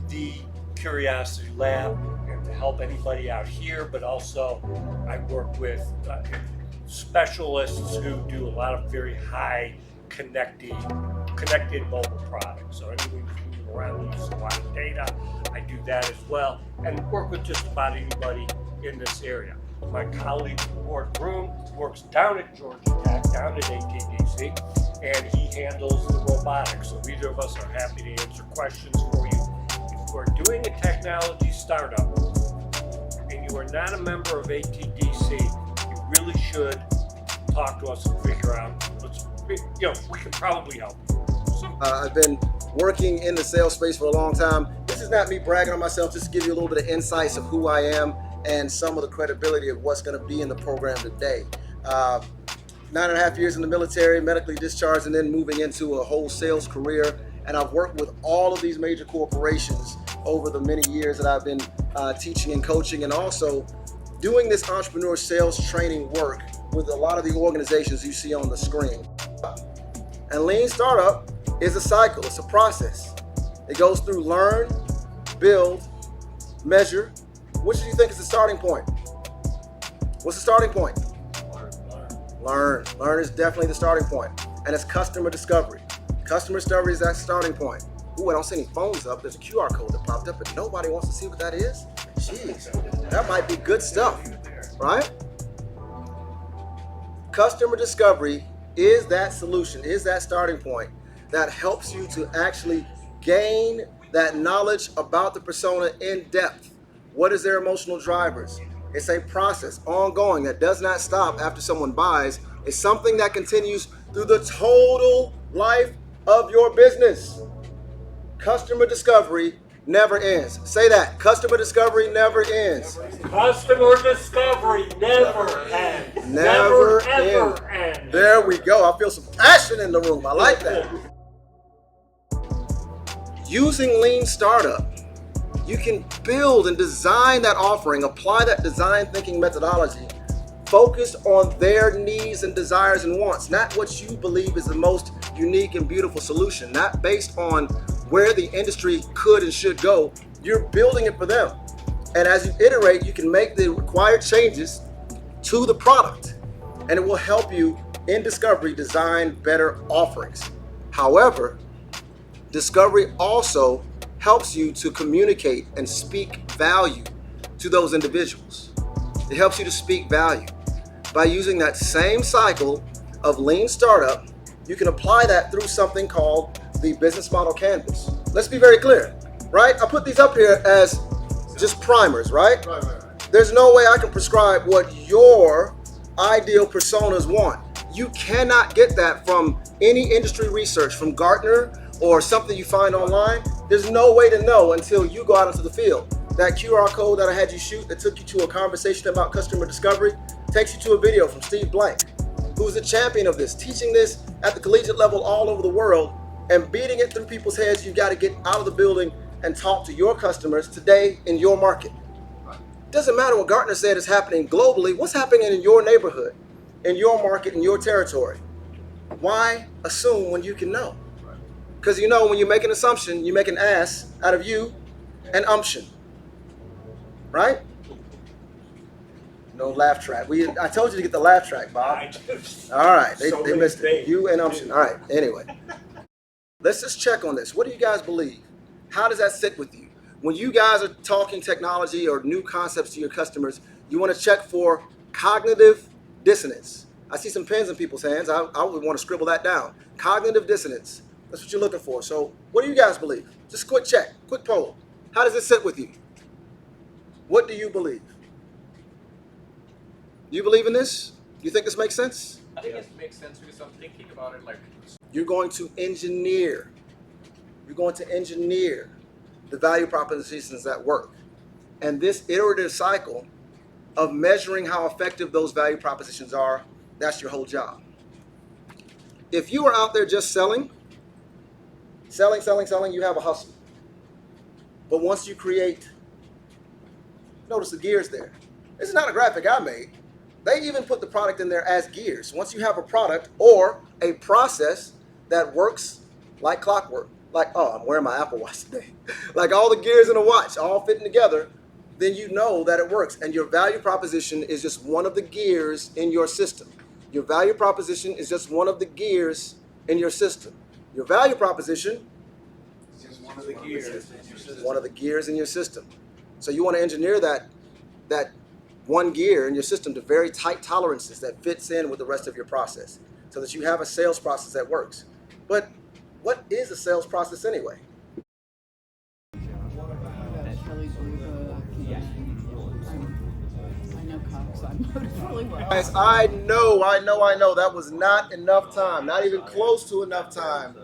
the Curiosity Lab and to help anybody out here, but also I work with specialists who do a lot of very high connected mobile products. So anyone who's around uses a lot of data, I do that as well, and work with just about anybody in this area. My colleague Ward Broom works down at Georgia Tech, down at ATDC, and he handles the robotics. So either of us are happy to answer questions for you. If we're doing a technology startup and you are not a member of ATDC, you really should talk to us and figure out, we can probably help you. I've been working in the sales space for a long time. This is not me bragging on myself, just to give you a little bit of insights of who I am and some of the credibility of what's going to be in the program today. 9.5 years in the military, medically discharged, and then moving into a whole sales career. And I've worked with all of these major corporations over the many years that I've been teaching and coaching, and also doing this entrepreneur sales training work with a lot of the organizations you see on the screen. And Lean Startup is a cycle, it's a process. It goes through learn, build, measure. Which do you think is the starting point? What's the starting point? Learn. Learn is definitely the starting point. And it's customer discovery. Customer discovery is that starting point. Ooh, I don't see any phones up. There's a QR code that popped up and nobody wants to see what that is. Jeez, that might be good stuff, right? Customer discovery is that solution, is that starting point that helps you to actually gain that knowledge about the persona in depth. What is their emotional drivers? It's a process, ongoing, that does not stop after someone buys. It's something that continues through the total life of your business. Customer discovery never ends. Say that. Customer discovery never ends. Customer discovery never ends. Never ever ends. There we go. I feel some passion in the room. I like that. Using Lean Startup, you can build and design that offering, apply that design thinking methodology, focused on their needs and desires and wants, not what you believe is the most unique and beautiful solution, not based on where the industry could and should go. You're building it for them. And as you iterate, you can make the required changes to the product, and it will help you in discovery design better offerings. However, discovery also helps you to communicate and speak value to those individuals. It helps you to speak value. By using that same cycle of Lean Startup, you can apply that through something called the business model canvas. Let's be very clear, right? I put these up here as just primers, right? There's no way I can prescribe what your ideal personas want. You cannot get that from any industry research, from Gartner or something you find online. There's no way to know until you go out into the field. That QR code that I had you shoot that took you to a conversation about customer discovery takes you to a video from Steve Blank, who's a champion of this, teaching this at the collegiate level all over the world and beating it through people's heads. You've got to get out of the building and talk to your customers today in your market. Doesn't matter what Gartner said is happening globally. What's happening in your neighborhood, in your market, in your territory? Why assume when you can know? Because you know when you make an assumption, you make an ass out of you and umption. Right? No laugh track. I told you to get the laugh track, Bob. All right, they missed it. You and umption. All right, anyway. Let's just check on this. What do you guys believe? How does that sit with you? When you guys are talking technology or new concepts to your customers, you want to check for cognitive dissonance. I see some pens in people's hands. I would want to scribble that down. Cognitive dissonance. That's what you're looking for. So what do you guys believe? Just a quick check, quick poll. How does it sit with you? What do you believe? Do you believe in this? Do you think this makes sense? I think it makes sense because I'm thinking about it like... You're going to engineer. You're going to engineer the value propositions that work. And this iterative cycle of measuring how effective those value propositions are, that's your whole job. If you are out there just selling, you have a hustle. But once you create, notice the gears there. This is not a graphic I made. They even put the product in there as gears. Once you have a product or a process that works like clockwork, like, oh, I'm wearing my Apple Watch today. Like all the gears in a watch all fitting together, then you know that it works. And your value proposition is just one of the gears in your system. Your value proposition is just one of the gears in your system. Your value proposition is just one of the gears in your system. So you want to engineer that one gear in your system to very tight tolerances that fits in with the rest of your process so that you have a sales process that works. But what is a sales process anyway? Guys, I know. That was not enough time, not even close to enough time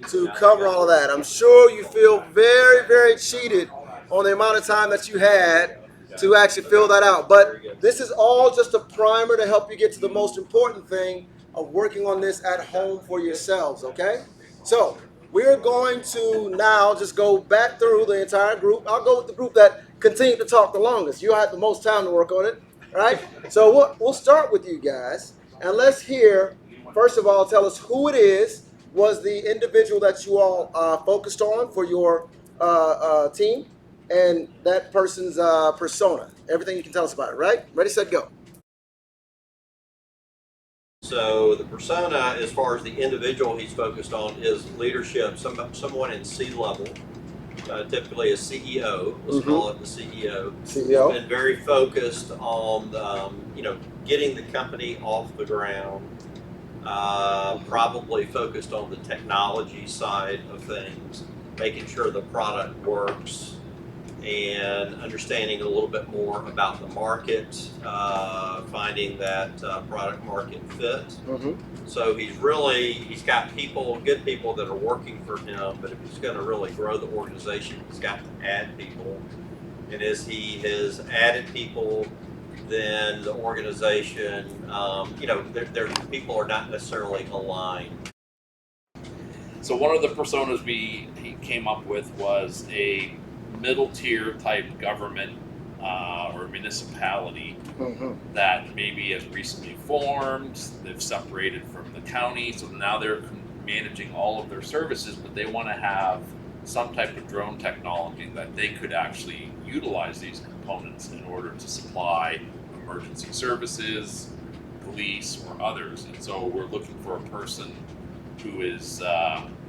to cover all of that. I'm sure you feel very, very cheated on the amount of time that you had to actually fill that out. But this is all just a primer to help you get to the most important thing of working on this at home for yourselves, okay? So we're going to now just go back through the entire group. I'll go with the group that continued to talk the longest. You had the most time to work on it, right? So we'll start with you guys. And let's hear, first of all, tell us who it is, was the individual that you all focused on for your team, and that person's persona. Everything you can tell us about it, right? Ready, set, go. So the persona, as far as the individual he's focused on, is leadership, someone in C-level, typically a CEO, let's call it the CEO. CEO. He's been very focused on, getting the company off the ground, probably focused on the technology side of things, making sure the product works, and understanding a little bit more about the market, finding that product market fit. So he's got good people that are working for him, but if he's going to really grow the organization, he's got to add people. And as he has added people, then the organization, people are not necessarily aligned. So one of the personas he came up with was a middle tier type government or municipality that maybe has recently formed. They've separated from the county, so now they're managing all of their services, but they want to have some type of drone technology that they could actually utilize these components in order to supply emergency services, police, or others. And so we're looking for a person who is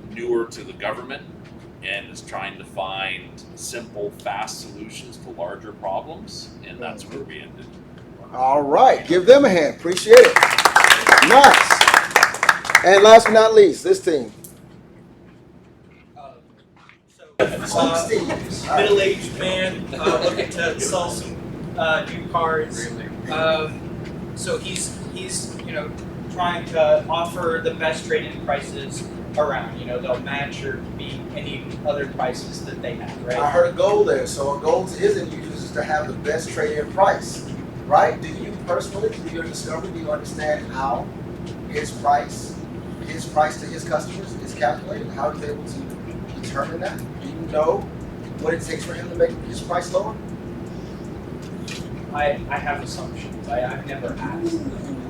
newer to the government and is trying to find simple, fast solutions to larger problems, and that's where we ended. All right, give them a hand. Appreciate it. Nice. And last but not least, this team. Middle-aged man looking to sell some new cars. So he's trying to offer the best trade-in prices around. They'll match or beat any other prices that they have, right? I heard a goal there. So a goal to his end users is to have the best trade-in price, right? Do you personally, through your discovery, do you understand how his price to his customers is calculated? How he's able to determine that? Do you know what it takes for him to make his price lower? I have assumptions. I've never asked.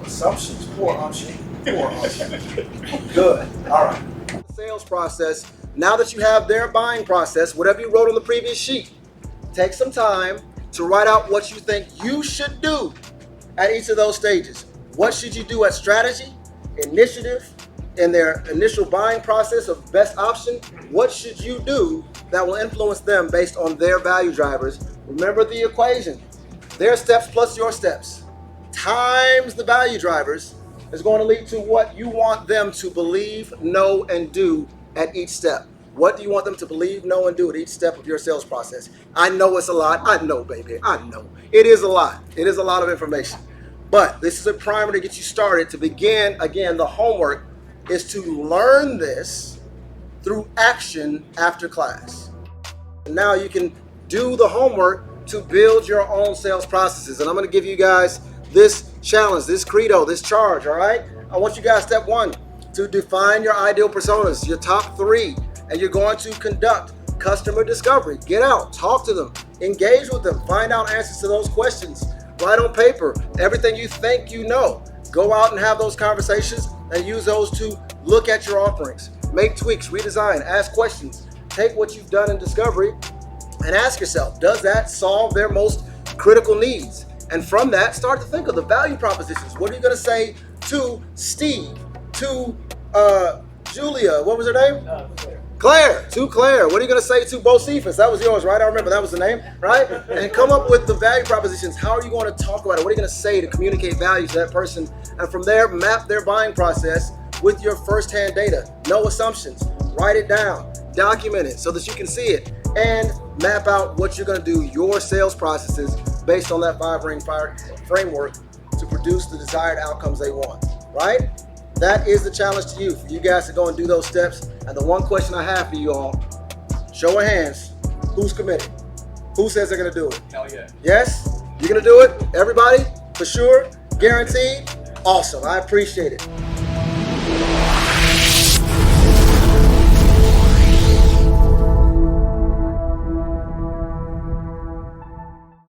Assumptions. Poor umption. Good. All right. Sales process. Now that you have their buying process, whatever you wrote on the previous sheet, take some time to write out what you think you should do at each of those stages. What should you do at strategy, initiative, in their initial buying process of best option? What should you do that will influence them based on their value drivers? Remember the equation. Their steps plus your steps times the value drivers is going to lead to what you want them to believe, know, and do at each step. What do you want them to believe, know, and do at each step of your sales process? I know it's a lot. I know, baby. I know. It is a lot. It is a lot of information. But this is a primer to get you started. To begin, again, the homework is to learn this through action after class. Now you can do the homework to build your own sales processes. And I'm going to give you guys this challenge, this credo, this charge, all right? I want you guys, step one, to define your ideal personas, your top 3, and you're going to conduct customer discovery. Get out, talk to them, engage with them, find out answers to those questions, write on paper everything you think you know. Go out and have those conversations and use those to look at your offerings, make tweaks, redesign, ask questions, take what you've done in discovery and ask yourself, does that solve their most critical needs? And from that, start to think of the value propositions. What are you going to say to Steve, to Julia, what was her name? Claire, to Claire. What are you going to say to Bocephus? That was yours, right? I remember that was the name, right? And come up with the value propositions. How are you going to talk about it? What are you going to say to communicate value to that person? And from there, map their buying process with your firsthand data. No assumptions. Write it down. Document it so that you can see it. And map out what you're going to do, your sales processes based on that 5-ring framework to produce the desired outcomes they want, right? That is the challenge to you, for you guys to go and do those steps. And the one question I have for you all, show of hands, who's committed? Who says they're going to do it? Hell yeah. Yes? You're going to do it? Everybody? For sure? Guaranteed? Awesome. I appreciate it.